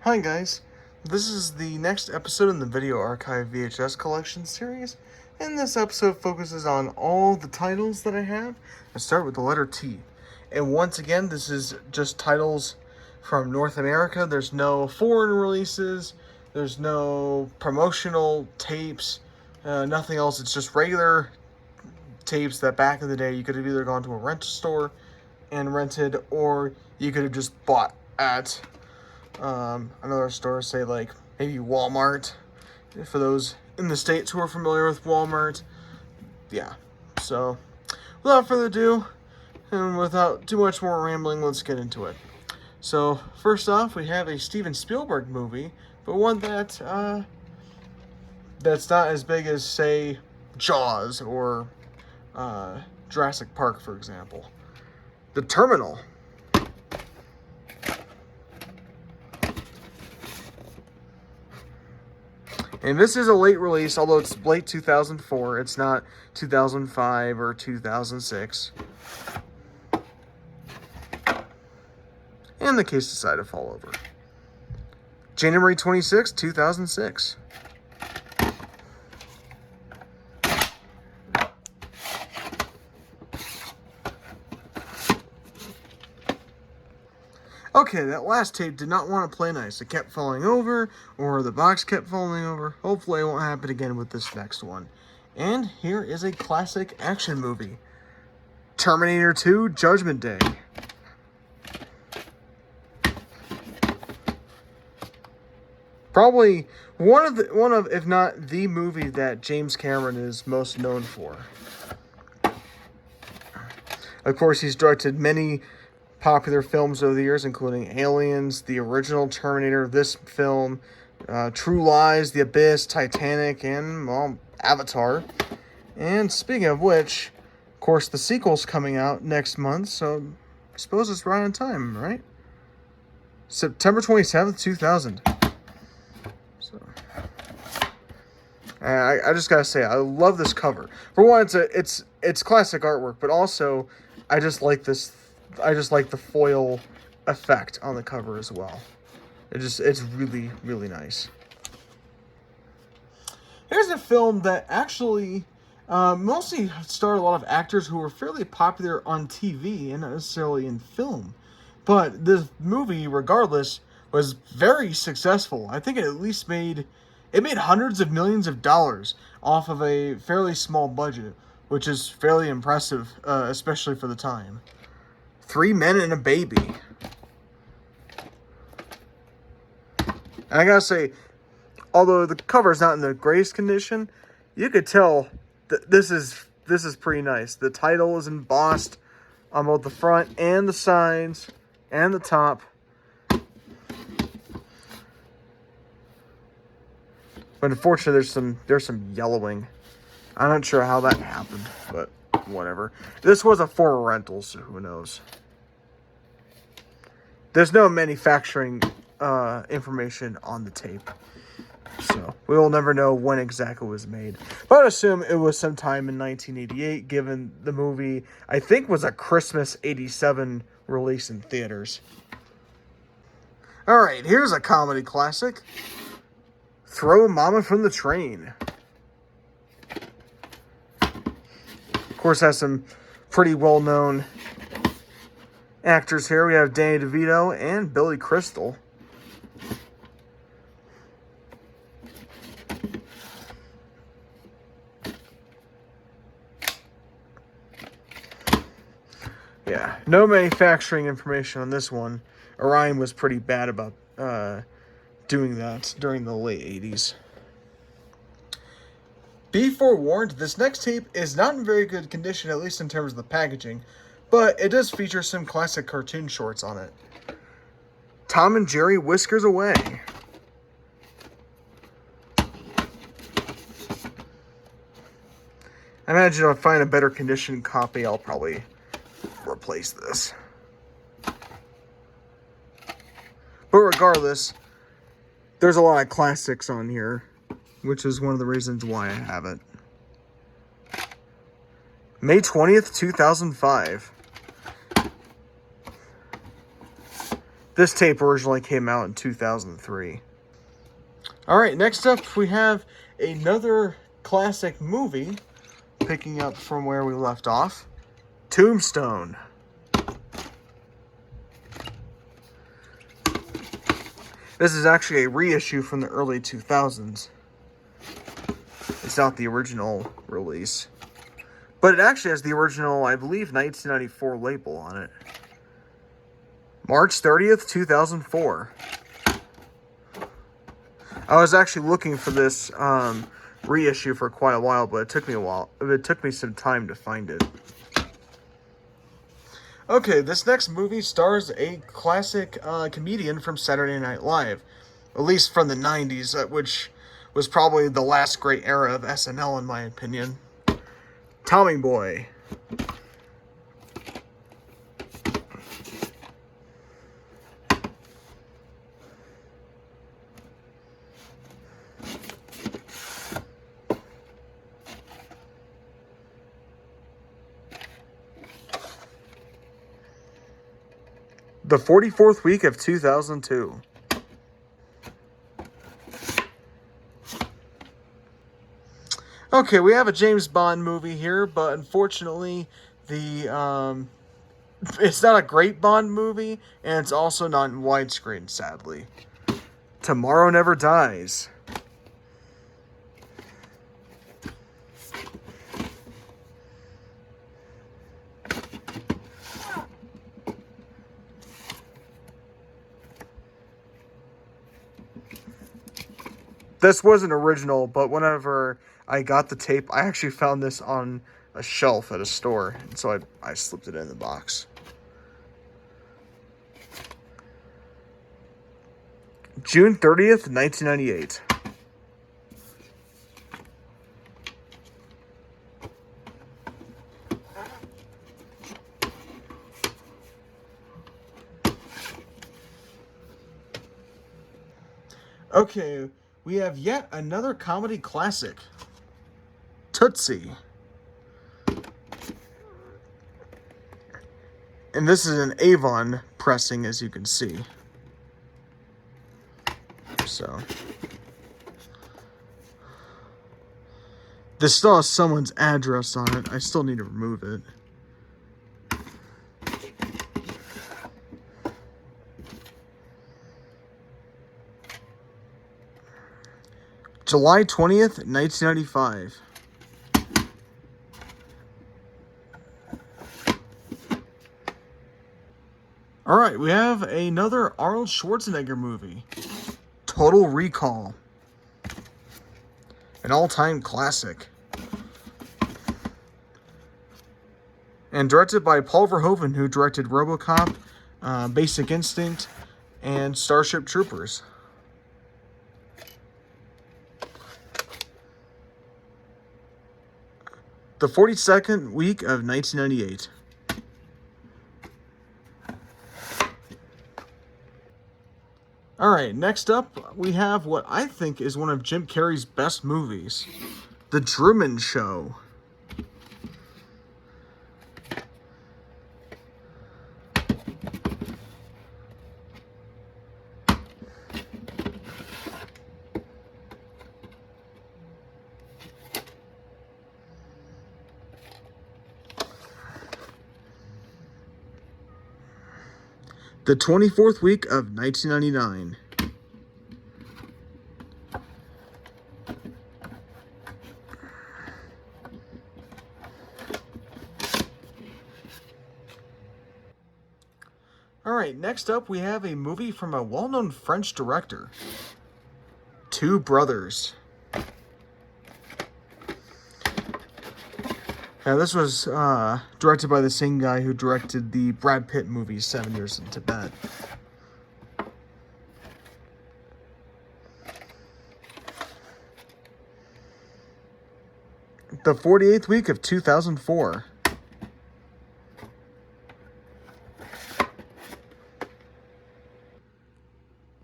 Hi guys, this is the next episode in the Video Archive VHS collection series, and this episode focuses on all the titles that I have. I start with the letter T, and once again this is just titles from North America. There's no foreign releases, there's no promotional tapes, nothing else. It's just regular tapes that back in the day you could have either gone to a rental store and rented, or you could have just bought at another store, say like maybe Walmart, for those in the States who are familiar with Walmart. Yeah, so without further ado, and without too much more rambling, let's get into it. So first off, we have a Steven Spielberg movie, but one that's not as big as, say, Jaws or Jurassic Park, for example. The Terminal. And this is a late release, although it's late 2004. It's not 2005 or 2006. And the case decided to fall over. January 26, 2006. Okay, that last tape did not want to play nice. It kept falling over, or the box kept falling over. Hopefully it won't happen again with this next one. And here is a classic action movie. Terminator 2: Judgment Day. Probably one of, if not the movie that James Cameron is most known for. Of course, he's directed many popular films over the years, including Aliens, the original Terminator, this film, True Lies, The Abyss, Titanic, and, well, Avatar. And speaking of which, of course, the sequel's coming out next month, so I suppose it's right on time, right? September 27th, 2000. So, I just gotta say, I love this cover. For one, it's classic artwork, but also I just like the foil effect on the cover as well. It's really, really nice. Here's a film that actually mostly starred a lot of actors who were fairly popular on TV and not necessarily in film. But this movie, regardless, was very successful. I think it at least made hundreds of millions of dollars off of a fairly small budget, which is fairly impressive, especially for the time. 3 Men and a Baby. And I gotta say, although the cover's not in the greatest condition, you could tell that this is pretty nice. The title is embossed on both the front and the sides and the top. But unfortunately, there's some yellowing. I'm not sure how that happened, but whatever. This was a former rental, so who knows. There's no manufacturing information on the tape, so we will never know when exactly it was made. But I assume it was sometime in 1988, given the movie, I think, was a Christmas '87 release in theaters. Alright, here's a comedy classic. Throw Mama from the Train. Of course, has some pretty well-known actors here. We have Danny DeVito and Billy Crystal. Yeah, no manufacturing information on this one. Orion was pretty bad about doing that during the late 80s. Be forewarned, this next tape is not in very good condition, at least in terms of the packaging, but it does feature some classic cartoon shorts on it. Tom and Jerry Whiskers Away. I imagine if I find a better condition copy, I'll probably replace this. But regardless, there's a lot of classics on here, which is one of the reasons why I have it. May 20th, 2005. This tape originally came out in 2003. Alright, next up we have another classic movie, picking up from where we left off. Tombstone. This is actually a reissue from the early 2000s. It's not the original release. But it actually has the original, I believe, 1994 label on it. March 30th, 2004. I was actually looking for this reissue for quite a while, but it took me a while. It took me some time to find it. Okay, this next movie stars a classic comedian from Saturday Night Live, at least from the 90s, which was probably the last great era of SNL in my opinion. Tommy Boy. The 44th week of 2002. Okay, we have a James Bond movie here, but unfortunately, it's not a great Bond movie, and it's also not in widescreen, sadly. Tomorrow Never Dies. This wasn't original, but whenever I got the tape, I actually found this on a shelf at a store, and so I slipped it in the box. June 30th, 1998. Okay, we have yet another comedy classic. Tootsie. And this is an Avon pressing, as you can see. So, this still has someone's address on it. I still need to remove it. July 20th, 1995. Alright, we have another Arnold Schwarzenegger movie. Total Recall. An all-time classic. And directed by Paul Verhoeven, who directed RoboCop, Basic Instinct, and Starship Troopers. The 42nd week of 1998. Alright, next up, we have what I think is one of Jim Carrey's best movies. The Truman Show. The 24th week of 1999. Alright, next up we have a movie from a well-known French director. Two Brothers. Now, this was directed by the same guy who directed the Brad Pitt movie 7 Years in Tibet. The 48th week of 2004.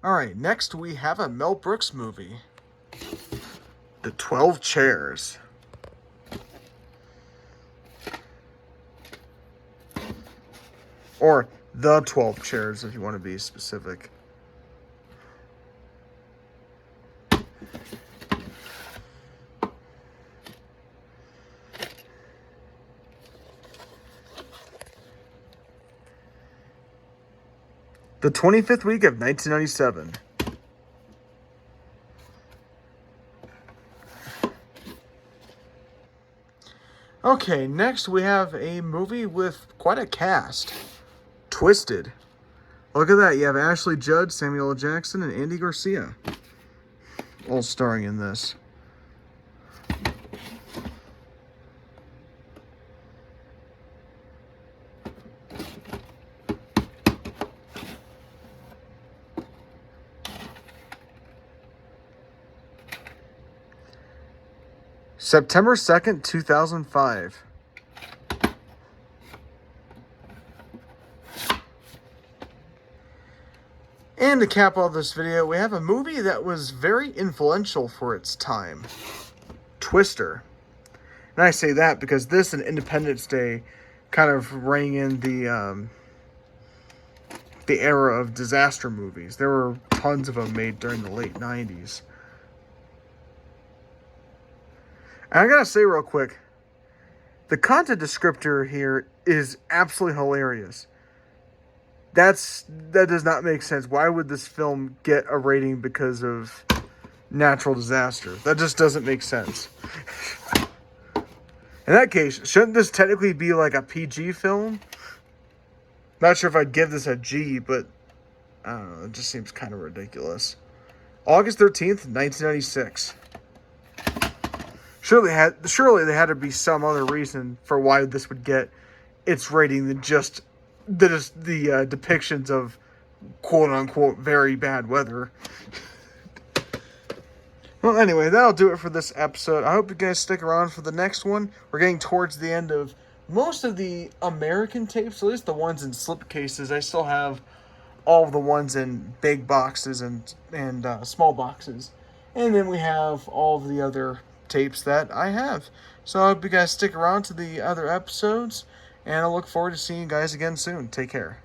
Alright, next we have a Mel Brooks movie. The 12 Chairs. Or The 12 chairs, if you want to be specific. The 25th week of 1997. Okay, next we have a movie with quite a cast. Twisted. Look at that. You have Ashley Judd, Samuel L. Jackson, and Andy Garcia all starring in this. September 2nd, 2005. And to cap off this video, we have a movie that was very influential for its time. Twister. And I say that because this and Independence Day kind of rang in the era of disaster movies. There were tons of them made during the late 90s. And I gotta say real quick, the content descriptor here is absolutely hilarious. That does not make sense. Why would this film get a rating because of natural disaster? That just doesn't make sense. In that case, shouldn't this technically be like a PG film? Not sure if I'd give this a G, but I don't know. It just seems kind of ridiculous. August 13th, 1996. Surely there had to be some other reason for why this would get its rating than just the depictions of quote-unquote very bad weather. Well, anyway, that'll do it for this episode. I hope you guys stick around for the next one. We're getting towards the end of most of the American tapes, at least the ones in slipcases. I still have all of the ones in big boxes and small boxes. And then we have all of the other tapes that I have. So I hope you guys stick around to the other episodes, and I look forward to seeing you guys again soon. Take care.